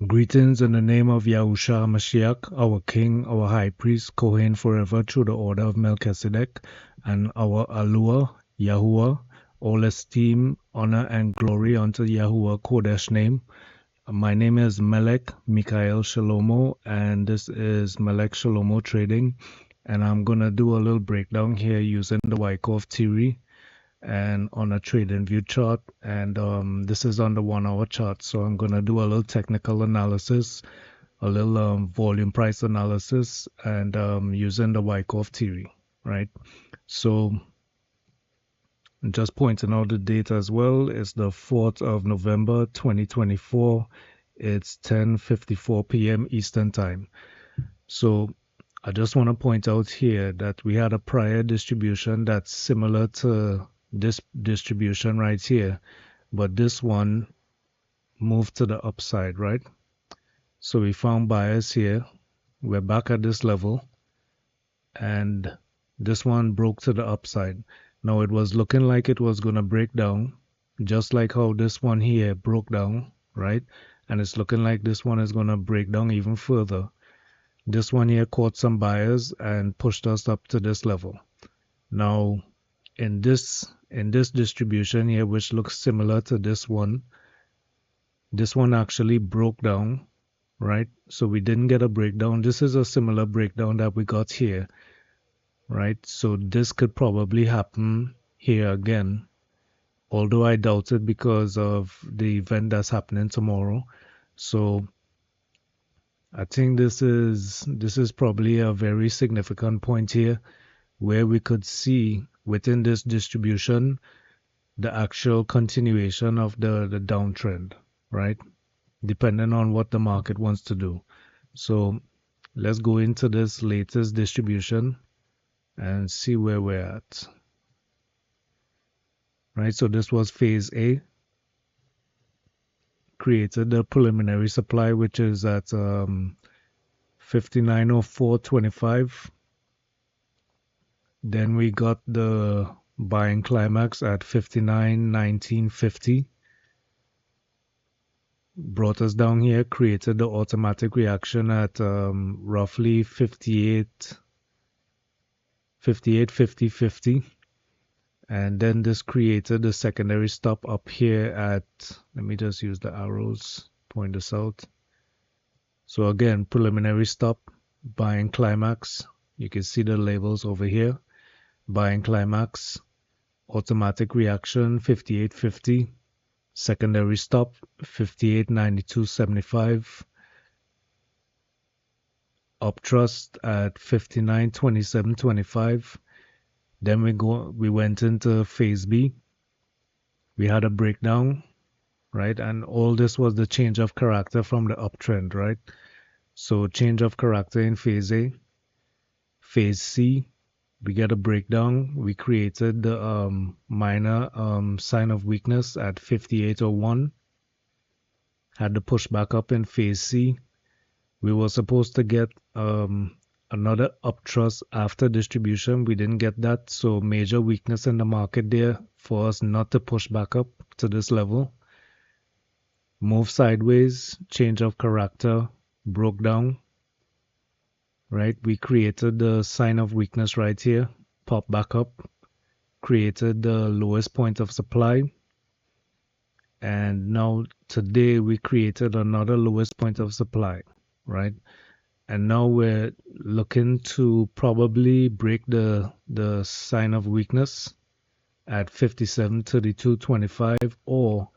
Greetings in the name of Yahushua Mashiach, our King, our High Priest, Kohen forever through the order of Melchizedek, and our Alua, Yahuwah, all esteem, honor, and glory unto Yahuwah Kodesh name. My name is Melech Mikael Shalomo, and this is Melech Shalomo Trading, and I'm going to do a little breakdown here using the Wycoff theory and on a trading view chart, and this is on the 1 hour chart. So I'm going to do a little technical analysis, a little volume price analysis, and using the Wyckoff theory, right? So just pointing out the date as well. It's the 4th of November 2024. It's 10:54 p.m. Eastern time. So I just want to point out here that we had a prior distribution that's similar to this distribution right here, but this one moved to the upside, right? So we found buyers here. We're back at this level, and this one broke to the upside. Now it was looking like it was going to break down, just like how this one here broke down, right? And it's looking like this one is going to break down even further. This one here caught some buyers and pushed us up to this level. Now, in this distribution here, which looks similar to this one actually broke down, right? So we didn't get a breakdown. This is a similar breakdown that we got here, right? So this could probably happen here again, although I doubt it because of the event that's happening tomorrow. So I think this is probably a very significant point here, where we could see within this distribution the actual continuation of the downtrend, right? Depending on what the market wants to do. So let's go into this latest distribution and see where we're at. Right, so this was phase A. Created the preliminary supply, which is at 5904.25. Then we got the buying climax at 5919.50. Brought us down here, created the automatic reaction at roughly 58.50. And then this created the secondary stop up here at, let me just use the arrows, point this out. So again, preliminary stop, buying climax. You can see the labels over here. Buying climax, automatic reaction, 58.50. Secondary stop, 58.92.75. Uptrust at 59.27.25. Then we went into phase B. We had a breakdown, right? And all this was the change of character from the uptrend, right? So change of character in phase A. Phase C, we get a breakdown. We created the minor sign of weakness at 58.01. Had to push back up in phase C. We were supposed to get another uptrust after distribution. We didn't get that, so major weakness in the market there for us not to push back up to this level. Move sideways, change of character, broke down, right? We created the sign of weakness right here, pop back up, created the lowest point of supply, and now today we created another lowest point of supply, right? And now we're looking to probably break the sign of weakness at 57.32.25, or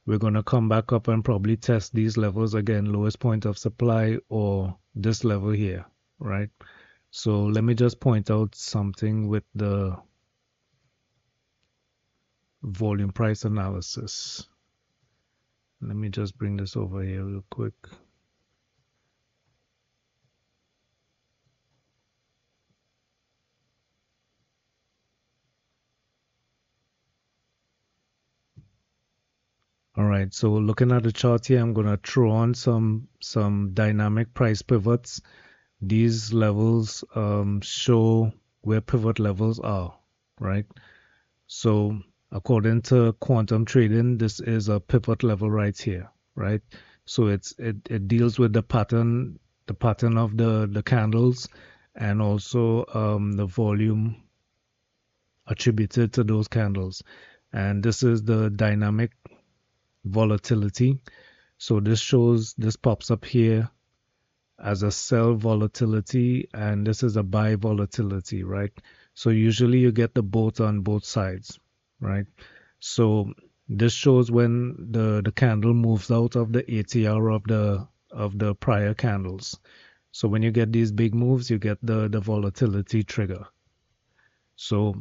we're going to come back up and probably test these levels again, lowest point of supply or this level here, right? So let me just point out something with the volume price analysis. Let me just bring this over here real quick. All right, so looking at the chart here, I'm going to throw on some dynamic price pivots. These levels show where pivot levels are, right? So according to quantum trading, this is a pivot level right here, right? So it deals with the pattern of the candles, and also the volume attributed to those candles. And this is the dynamic volatility. So this pops up here as a sell volatility, and this is a buy volatility, right? So usually you get the both on both sides, right? So this shows when the candle moves out of the ATR of the prior candles. So when you get these big moves, you get the volatility trigger. So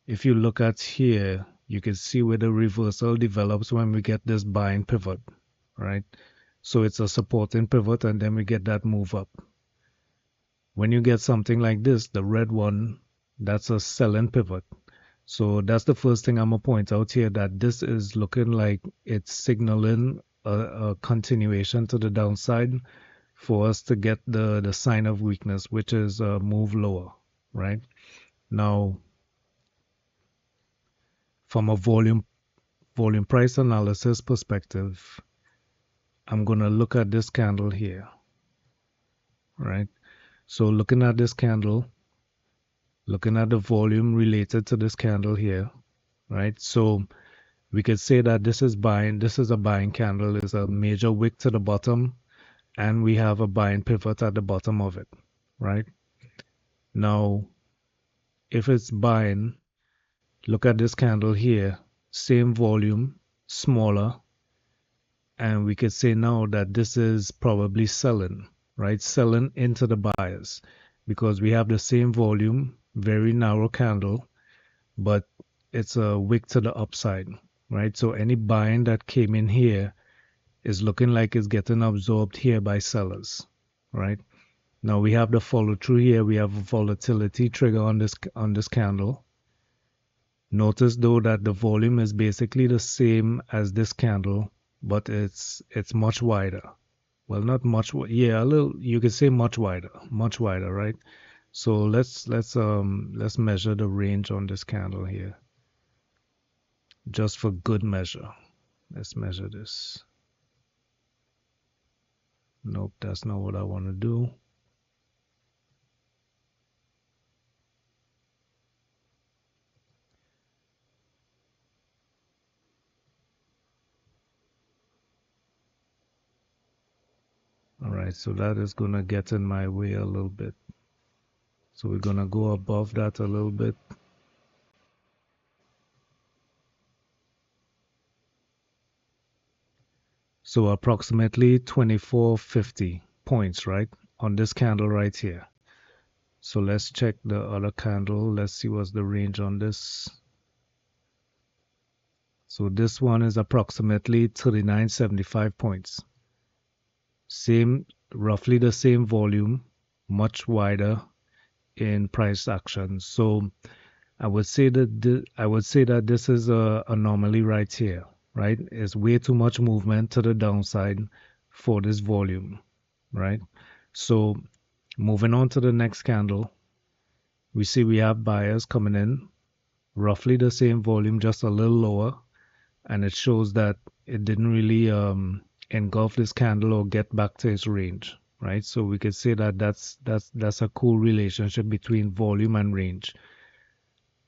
if you look at here, you can see where the reversal develops when we get this buying pivot, right? So it's a supporting pivot, and then we get that move up. When you get something like this, the red one, that's a selling pivot. So that's the first thing I'm gonna point out here, that this is looking like it's signaling a continuation to the downside for us to get the sign of weakness, which is move lower, right? Now, from a volume price analysis perspective, I'm gonna look at this candle here, right? So looking at this candle, looking at the volume related to this candle here, right? So we could say that this is buying, this is a buying candle, is a major wick to the bottom, and we have a buying pivot at the bottom of it, right? Now, if it's buying, look at this candle here, same volume, smaller, and we could say now that this is probably selling, right? Selling into the buyers, because we have the same volume, very narrow candle, but it's a wick to the upside, right? So any buying that came in here is looking like it's getting absorbed here by sellers, right? Now we have the follow through here. We have a volatility trigger on this candle. Notice though that the volume is basically the same as this candle, but it's much wider. Well, not much, yeah, a little. You could say much wider, right? So let's measure the range on this candle here, just for good measure. Let's measure this. Nope, that's not what I want to do. All right, so that is going to get in my way a little bit. So we're going to go above that a little bit. So approximately 2450 points, right? On this candle right here. So let's check the other candle. Let's see what's the range on this. So this one is approximately 3975 points. Same, roughly the same volume, much wider in price action. So I would say that this is a anomaly right here, right? It's way too much movement to the downside for this volume, right? So moving on to the next candle, we see we have buyers coming in, roughly the same volume, just a little lower, and it shows that it didn't really engulf this candle or get back to its range, right? So we could say that that's a cool relationship between volume and range.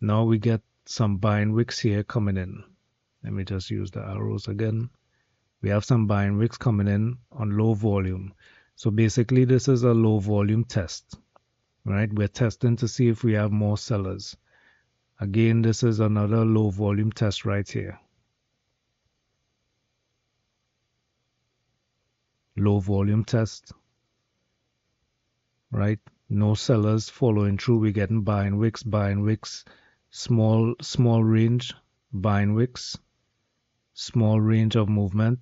Now we get some buying wicks here coming in. Let me just use the arrows again. We have some buying wicks coming in on low volume. So basically this is a low volume test, right? We're testing to see if we have more sellers. Again, this is another low volume test right here. Low volume test, right? No sellers following through. We're getting buying wicks, small range, buying wicks, small range of movement,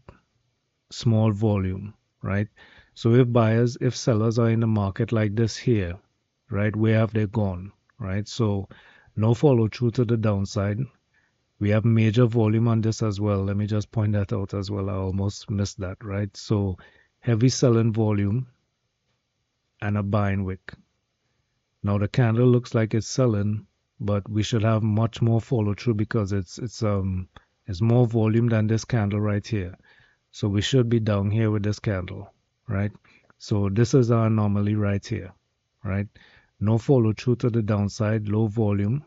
small volume, right? So if sellers are in the market like this here, right, where have they gone, right? So no follow through to the downside. We have major volume on this as well. Let me just point that out as well. I almost missed that, right? So heavy selling volume and a buying wick. Now the candle looks like it's selling, but we should have much more follow through because it's more volume than this candle right here. So we should be down here with this candle, right? So this is our anomaly right here, right? No follow through to the downside, low volume.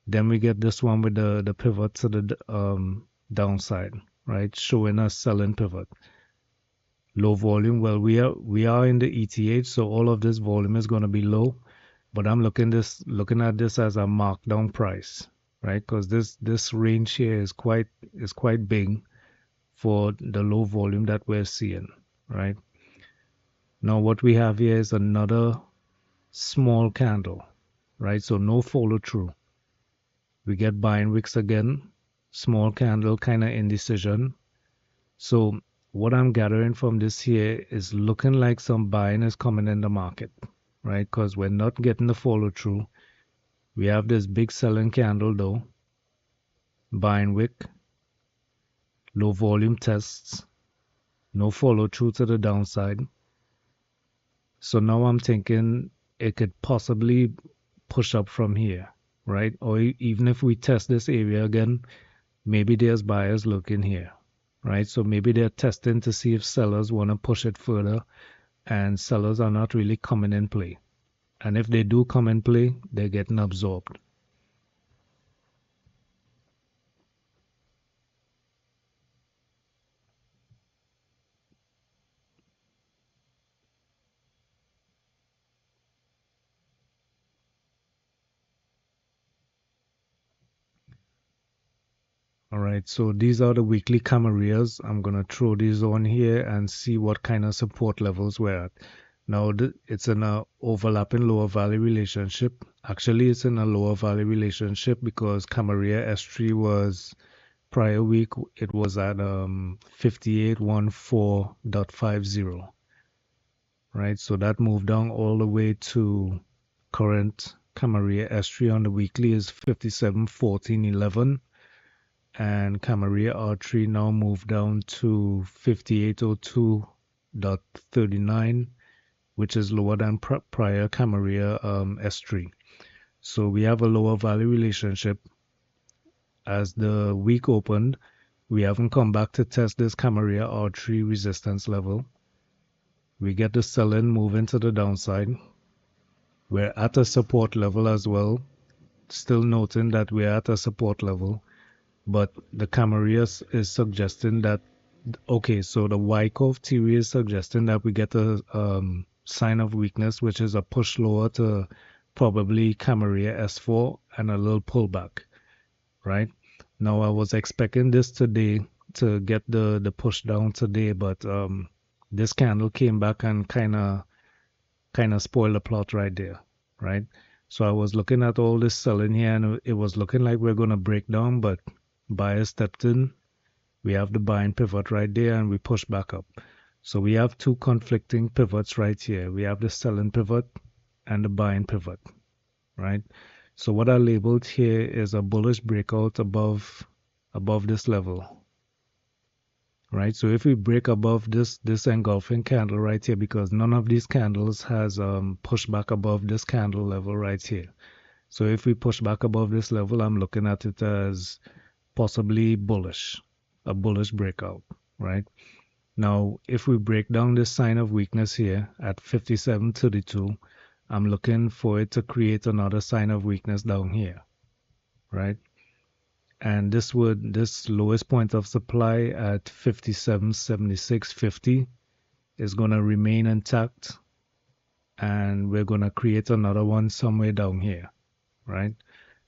Then we get this one with the pivot to the downside, right? Showing us selling pivot. Low volume. Well, we are in the ETH, so all of this volume is going to be low. But I'm looking at this as a markdown price, right? Because this range here is quite big for the low volume that we're seeing, right? Now what we have here is another small candle, right? So no follow through. We get buying wicks again, small candle kind of indecision. So what I'm gathering from this here is looking like some buying is coming in the market, right? Because we're not getting the follow through. We have this big selling candle though, buying wick, low volume tests, no follow through to the downside. So now I'm thinking it could possibly push up from here, right? Or even if we test this area again, maybe there's buyers looking here, right? So maybe they're testing to see if sellers want to push it further and sellers are not really coming in play. And if they do come in play, they're getting absorbed. All right, so these are the weekly camarilleas. I'm going to throw these on here and see what kind of support levels we're at. Now, it's in a overlapping lower valley relationship. Actually, it's in a lower valley relationship because Camarilla S3 was prior week, it was at 5814.50, right? So that moved down all the way to current Camarilla S3 on the weekly is 5714.11 and Camarilla R3 now moved down to 5802.39, which is lower than prior Camarilla S3. So we have a lower value relationship. As the week opened, we haven't come back to test this Camarilla R3 resistance level. We get the sell-in moving to the downside. We're at a support level as well. Still noting that we're at a support level. But the Camarilla is suggesting that, okay, so the Wycoff theory is suggesting that we get a sign of weakness, which is a push lower to probably Camarilla S4 and a little pullback, right? Now, I was expecting this today to get the push down today, but this candle came back and kind of spoiled the plot right there, right? So I was looking at all this selling here, and it was looking like we're going to break down, but buyers stepped in. We have the buying pivot right there, and we push back up. So we have two conflicting pivots right here. We have the selling pivot and the buying pivot, right? So what I labeled here is a bullish breakout above this level, right? So if we break above this engulfing candle right here, because none of these candles has pushed back above this candle level right here. So if we push back above this level, I'm looking at it as possibly bullish, a bullish breakout, right? Now, if we break down this sign of weakness here at 57.32, I'm looking for it to create another sign of weakness down here, right? And this lowest point of supply at 57.76.50 is going to remain intact, and we're going to create another one somewhere down here, right?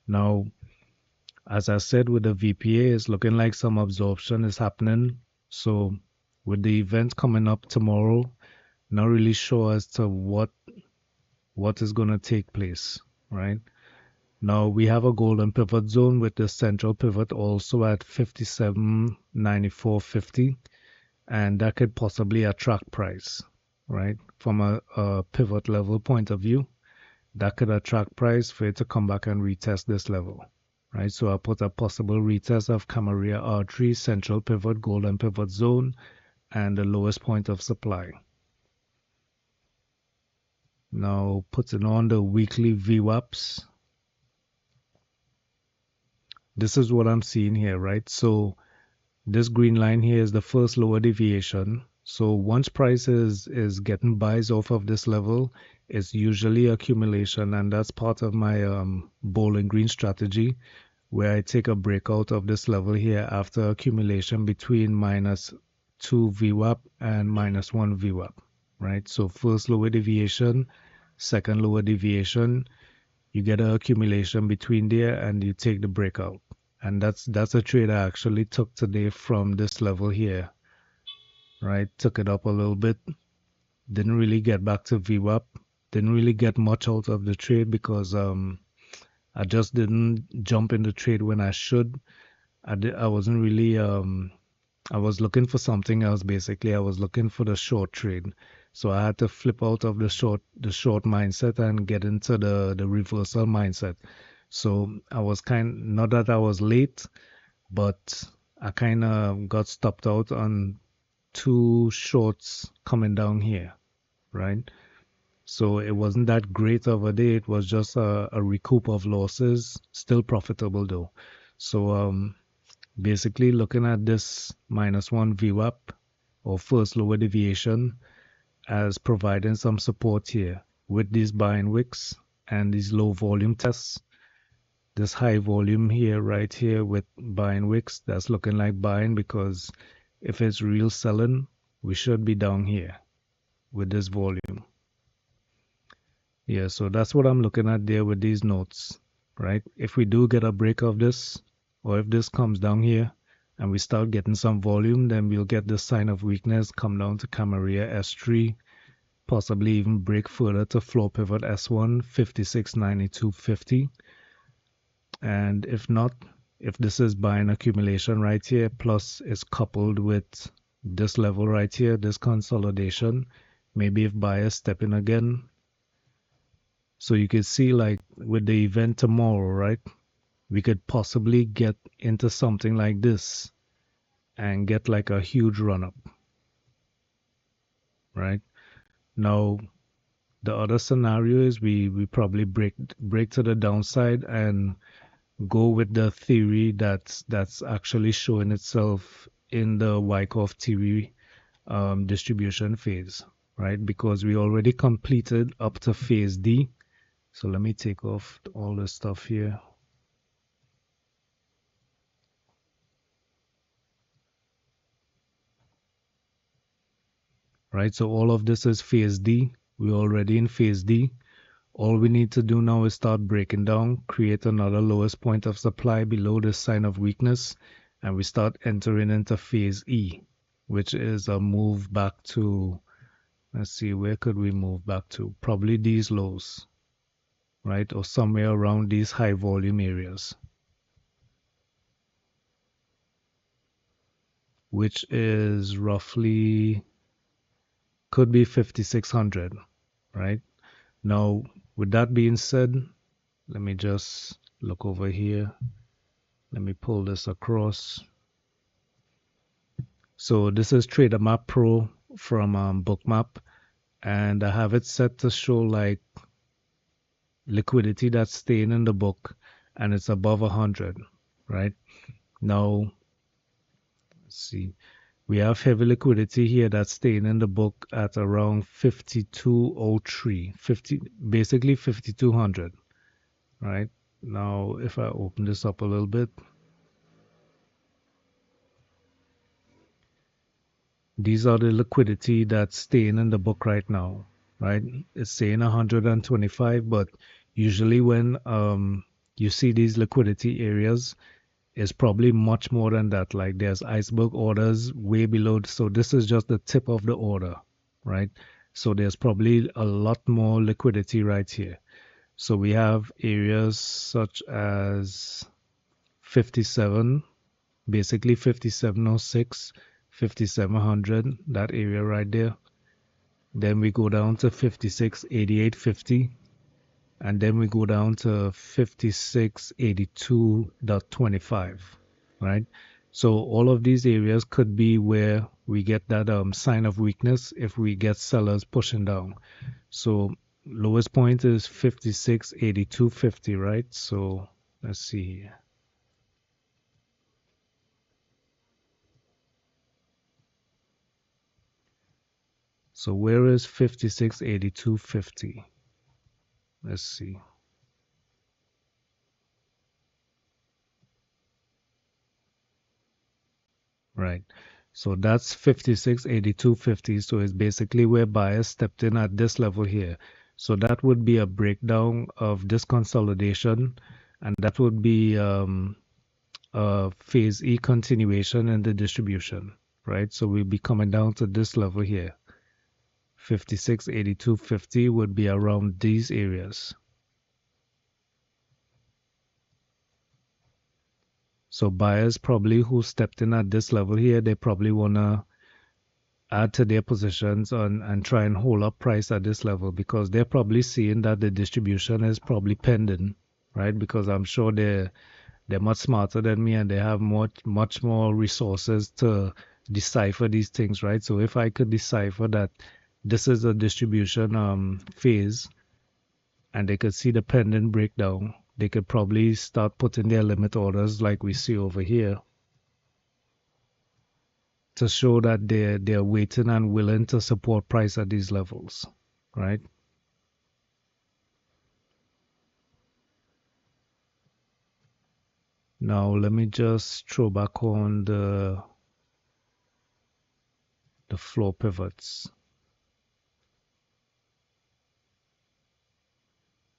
Now, as I said, with the VPA, it's looking like some absorption is happening. So with the event coming up tomorrow, not really sure as to what is going to take place, right? Now we have a golden pivot zone with the central pivot also at 57.94.50, and that could possibly attract price, right? From a pivot level point of view, that could attract price for it to come back and retest this level, right? So I put a possible retest of Camarilla R3, central pivot, golden pivot zone, and the lowest point of supply. Now putting on the weekly VWAPs. This is what I'm seeing here, right? So This green line here is the first lower deviation. So once price is getting buys off of this level, it's usually accumulation, and that's part of my bowling green strategy, where I take a breakout of this level here after accumulation between -2 VWAP and -1 VWAP, right? So first lower deviation, second lower deviation, you get an accumulation between there and you take the breakout. And that's a trade I actually took today from this level here, right? Took it up a little bit, didn't really get back to VWAP, didn't really get much out of the trade because I just didn't jump in the trade when I should. I wasn't really I was looking for something else basically. I was looking for the short trade. So I had to flip out of the short mindset and get into the reversal mindset. So I was not that I was late, but I kind of got stopped out on two shorts coming down here, right? So it wasn't that great of a day. It was just a recoup of losses, still profitable though. So basically looking at this -1 VWAP or first lower deviation as providing some support here with these buying wicks and these low volume tests. This high volume here, right here with buying wicks, that's looking like buying because if it's real selling, we should be down here with this volume. Yeah, so that's what I'm looking at there with these notes, right? If we do get a break of this, or if this comes down here and we start getting some volume, then we'll get the sign of weakness, come down to Camarilla S3, possibly even break further to floor pivot S1, 56.9250. And if not, if this is buying accumulation right here, plus is coupled with this level right here, this consolidation, maybe if buyers step in again. So you can see like with the event tomorrow, right? We could possibly get into something like this and get like a huge run up, right? Now, the other scenario is we probably break to the downside and go with the theory that's actually showing itself in the Wycoff theory distribution phase, right? Because we already completed up to phase D. So let me take off all this stuff here. Right, so all of this is phase D. We're already in phase D. All we need to do now is start breaking down, create another lowest point of supply below this sign of weakness, and we start entering into phase E, which is a move back to, let's see, where could we move back to? Probably these lows, right? Or somewhere around these high volume areas, which is roughly, could be 5,600, right? Now, with that being said, let me just look over here. Let me pull this across. So this is Trader Map Pro from Bookmap, and I have it set to show like liquidity that's staying in the book, and it's above 100, right? Now, let's see. We have heavy liquidity here that's staying in the book at around 5203, 50, basically 5200, right? Now, if I open this up a little bit, these are the liquidity that's staying in the book right now, right? It's saying 125, but usually when you see these liquidity areas, it's probably much more than that. Like there's iceberg orders way below. So this is just the tip of the order, right? So there's probably a lot more liquidity right here. So we have areas such as 57, basically 5706, 5700, that area right there. Then we go down to 5688.50, and then we go down to 5682.25, right? So all of these areas could be where we get that sign of weakness if we get sellers pushing down. So lowest point is 5682.50, right? So let's see here. So where is 5682.50? Let's see. Right. So that's 5682.50. So it's basically where buyers stepped in at this level here. So that would be a breakdown of this consolidation, and that would be a phase E continuation in the distribution, right? So we'll be coming down to this level here. 5682.50 would be around these areas. So buyers probably who stepped in at this level here, they probably want to add to their positions and try and hold up price at this level because they're probably seeing that the distribution is probably pending, right? Because I'm sure they're much smarter than me and they have much more resources to decipher these things, right? So if I could decipher that this is a distribution phase and they could see the pending breakdown, they could probably start putting their limit orders like we see over here to show that they're waiting and willing to support price at these levels, right? Now let me just throw back on the floor pivots.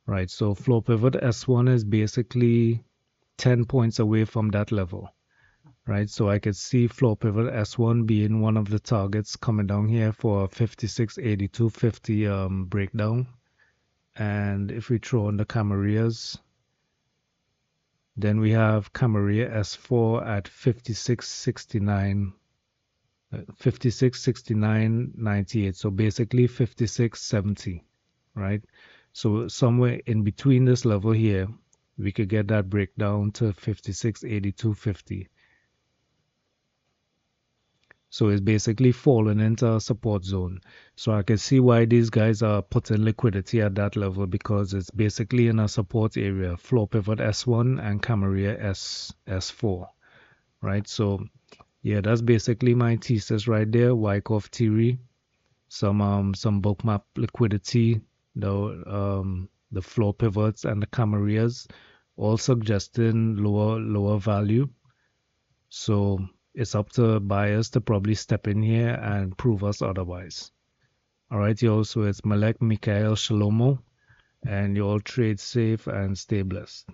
Right, so floor pivot S1 is basically 10 points away from that level, right? So I could see floor pivot S1 being one of the targets coming down here for 5682.50 breakdown. And if we throw on the Camarilla, then we have Camarilla S4 at 5669, 5669.98. So basically 5670, right? So somewhere in between this level here, we could get that breakdown to 5682.50. So it's basically falling into a support zone. So I can see why these guys are putting liquidity at that level because it's basically in a support area, floor pivot S1 and Camarilla S4, right? So yeah, that's basically my thesis right there, Wycoff theory. Some bookmap liquidity, the floor pivots and the Camarillas, all suggesting lower value. So it's up to buyers to probably step in here and prove us otherwise. All right, y'all. So it's Malek Mikhail Shalomo, and you all trade safe and stay blessed.